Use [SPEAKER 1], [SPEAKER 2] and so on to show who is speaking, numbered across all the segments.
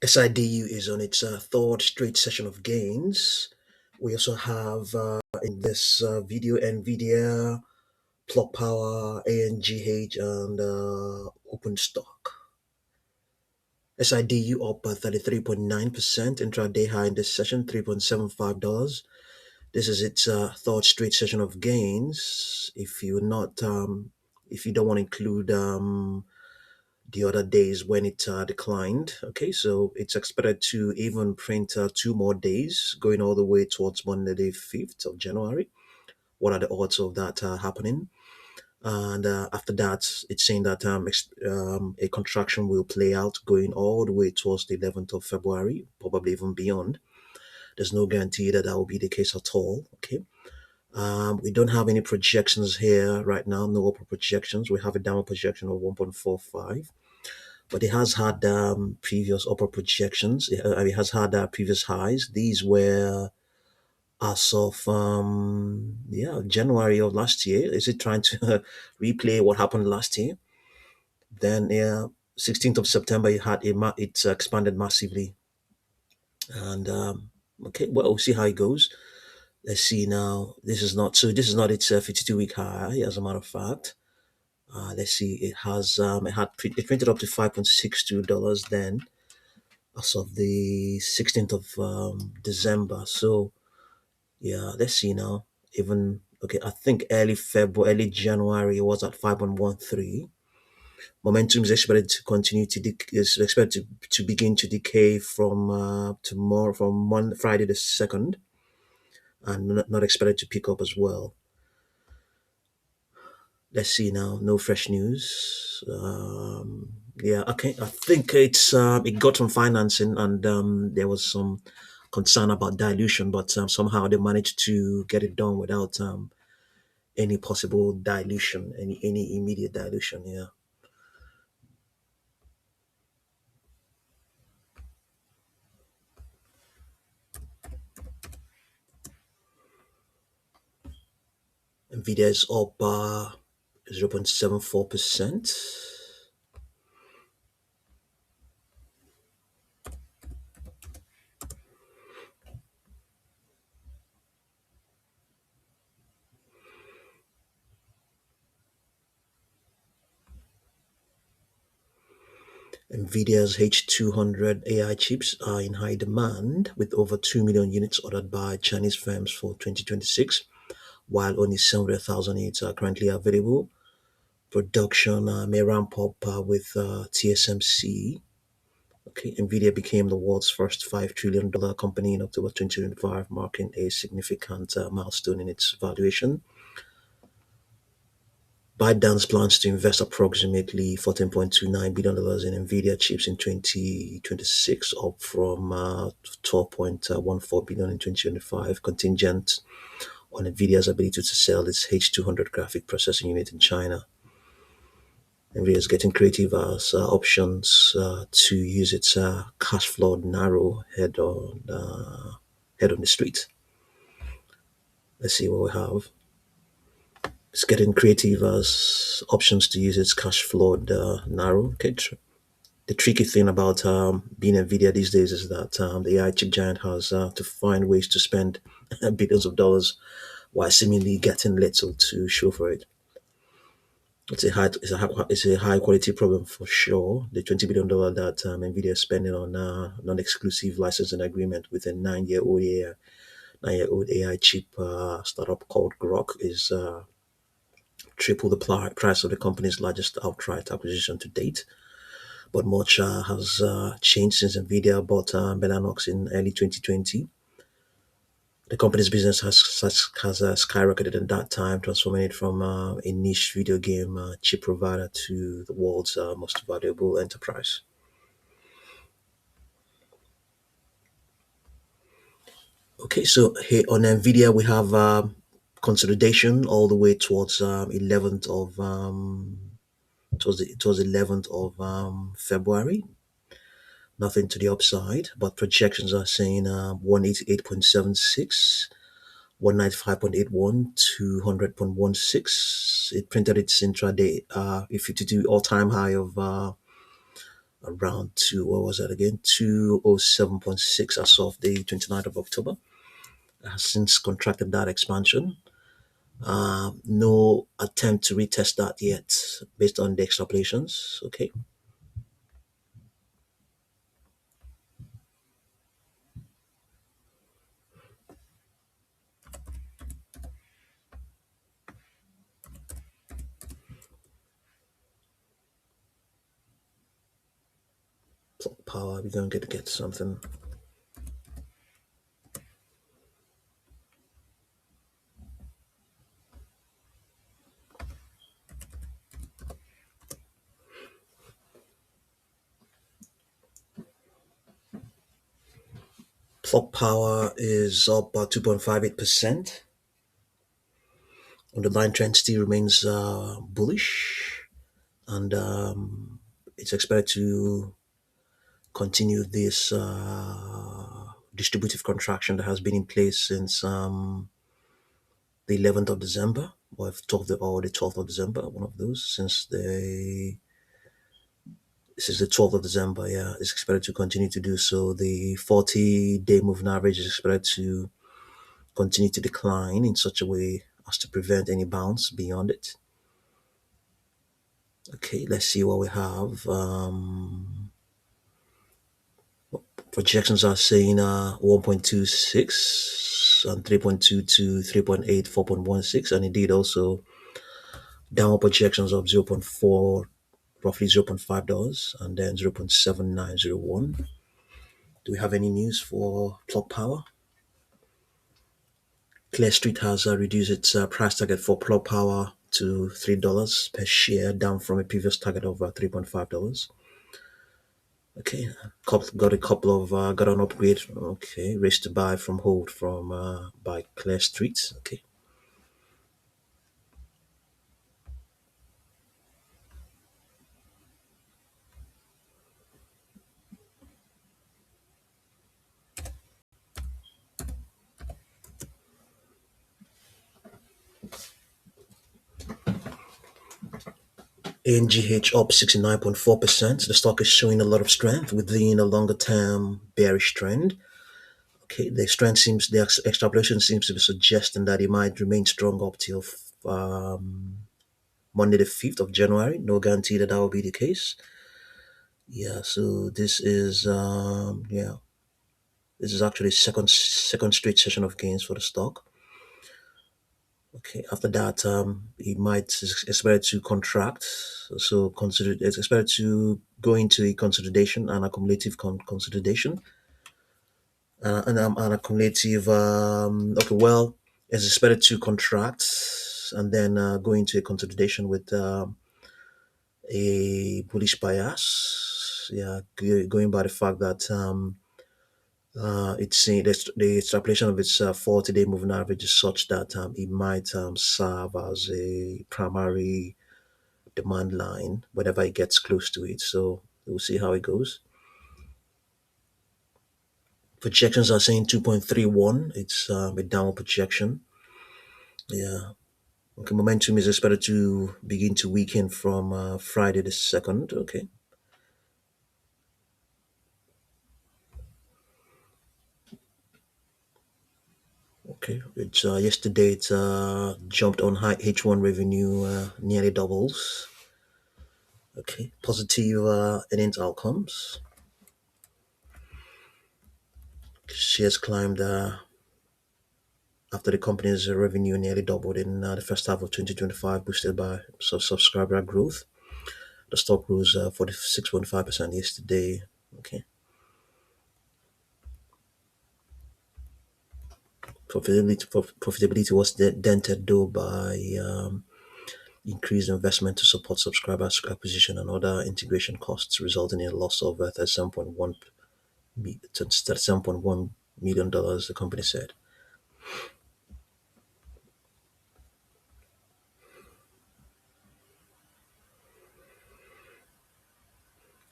[SPEAKER 1] SIDU is on its third straight session of gains. We also have in this video Nvidia, Plug Power, ANGH, and Open Stock. SIDU up 33.9%, intraday high in this session, $3.75. This is its third straight session of gains. If you don't want to include the other days when it declined. Okay, so it's expected to even print 2 more days, going all the way towards Monday, the 5th of January. What are the odds of that happening? And after that, it's saying that a contraction will play out going all the way towards the 11th of February, probably even beyond. There's no guarantee that that will be the case at all. Okay. We don't have any projections here right now, no upper projections. We have a downward projection of 1.45, but it has had previous upper projections. It has had previous highs. These were as of January of last year. Is it trying to replay what happened last year? Then 16th of September, it expanded massively, and okay, well, we'll see how it goes. Let's see now. This is not its 52-week high, as a matter of fact. Let's see. It printed up to $5.62 then, as of the 16th of December. So yeah, let's see now. Even okay, I think early January it was at 5.13. Momentum is expected to continue is expected to begin to decay from tomorrow, from Friday the 2nd, and not expected to pick up as well. Let's see now. No fresh news. Yeah, okay. I think it got some financing, and there was some concern about dilution, but somehow they managed to get it done without any possible dilution, any immediate dilution. Yeah. Nvidia is up 0.74%. Nvidia's H200 AI chips are in high demand, with over 2 million units ordered by Chinese firms for 2026, while only 700,000 units are currently available. Production may ramp up with TSMC. Okay, Nvidia became the world's first $5 trillion company in October 2025, marking a significant milestone in its valuation. ByteDance plans to invest approximately $14.29 billion in Nvidia chips in 2026, up from $12.14 billion in 2025, contingent on Nvidia's ability to sell its H200 graphic processing unit in China. Nvidia is getting creative as options to use its cash flow narrow head on the street. Let's see what we have. It's getting creative as options to use its cash flow narrow. Okay, the tricky thing about being Nvidia these days is that the AI chip giant has to find ways to spend billions of dollars while seemingly getting little to show for it. It's a high quality problem for sure. The $20 billion that Nvidia is spending on non-exclusive licensing agreement with a 9-year-old AI chip startup called Grok is triple the price of the company's largest outright acquisition to date. But much has changed since Nvidia bought Mellanox in early 2020. The company's business has skyrocketed in that time, transforming it from a niche video game chip provider to the world's most valuable enterprise. Okay, so here on Nvidia we have consolidation all the way towards 11th of towards 11th of February. Nothing to the upside, but projections are saying 188.76, 195.81, 200.16. It printed its intraday, if you to do all-time high of around two, what was that again? 207.6 as of the 29th of October. It has since contracted that expansion. No attempt to retest that yet based on the extrapolations. Okay. Plug power, we're going to get something. Plug power is up by 2.58%. Underlying trend still remains bullish, and it's expected to continue this distributive contraction that has been in place since the 11th of December, or 12th of December, one of those, since the 12th of December. Yeah, it's expected to continue to do so. The 40-day moving average is expected to continue to decline in such a way as to prevent any bounce beyond it. Okay, let's see what we have. Projections are saying 1.26 and 3.22, 3.8, 4.16, and indeed also downward projections of zero point 0.4, roughly $0.5, and then 0.7901. Do we have any news for plug power? Clear Street has reduced its price target for plug power to $3 per share, down from a previous target of $3.5. Okay, got a couple of got an upgrade. Okay, raised to buy from hold from by Clear Street. Okay, ANGH up 69.4%. The stock is showing a lot of strength within a longer term bearish trend. Okay, the extrapolation seems to be suggesting that it might remain strong up till Monday the 5th of January. No guarantee that will be the case. Yeah, so this is actually second straight session of gains for the stock. Okay, after that, it might expect to contract. So consider it's expected to go into a consolidation and accumulative consolidation, and accumulative. Okay, well, it's expected to contract and then go into a consolidation with a bullish bias. Yeah, going by the fact that it's saying that the extrapolation of its 40-day moving average is such that it might serve as a primary demand line whenever it gets close to it. So we'll see how it goes. Projections are saying 2.31. It's a downward projection. Yeah. Okay, momentum is expected to begin to weaken from Friday the 2nd. Okay. Okay. It's yesterday it jumped on high H1 revenue, nearly doubles. Okay. Positive earnings outcomes. Shares climbed after the company's revenue nearly doubled in the first half of 2025, boosted by subscriber growth. The stock rose 46.5% yesterday. Okay. Profitability was dented though by increased investment to support subscriber acquisition and other integration costs, resulting in a loss of $37.1 million, the company said.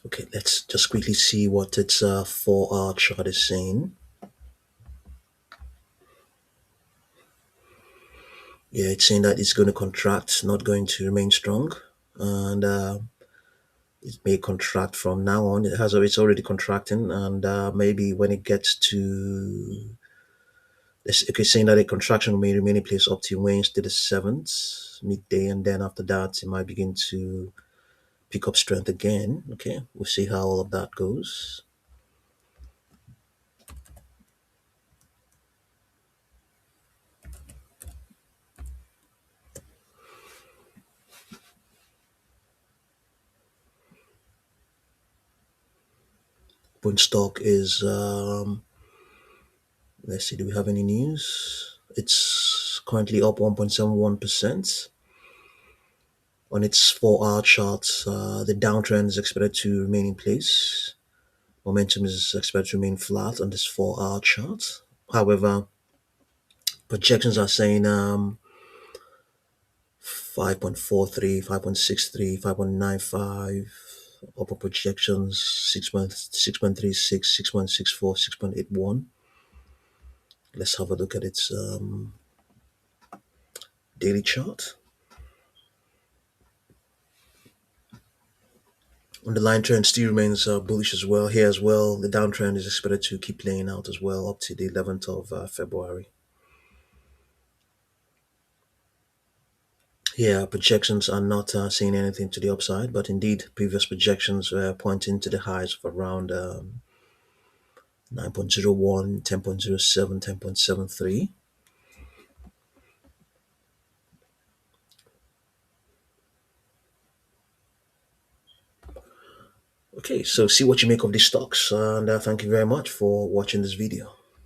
[SPEAKER 1] Okay, let's just quickly see what its 4-hour chart is saying. Yeah, it's saying that it's going to contract, not going to remain strong. And It may contract from now on. It's already contracting, and maybe when it gets to, okay, saying that a contraction may remain in place up to Wednesday the 7th midday, and then after that it might begin to pick up strength again. Okay, we'll see how all of that goes. Point stock is let's see, do we have any news? It's currently up 1.71% on its 4-hour chart. The downtrend is expected to remain in place. Momentum is expected to remain flat on this 4-hour chart. However, projections are saying 5.43, 5.63, 5.95. Upper projections 6.36, 6.64, 6.81. Let's have a look at its daily chart. Underlying trend still remains bullish as well. Here as well, the downtrend is expected to keep playing out as well up to the 11th of February. Here, projections are not saying anything to the upside, but indeed, previous projections were pointing to the highs of around 9.01, 10.07, 10.73. Okay, so see what you make of these stocks, and thank you very much for watching this video.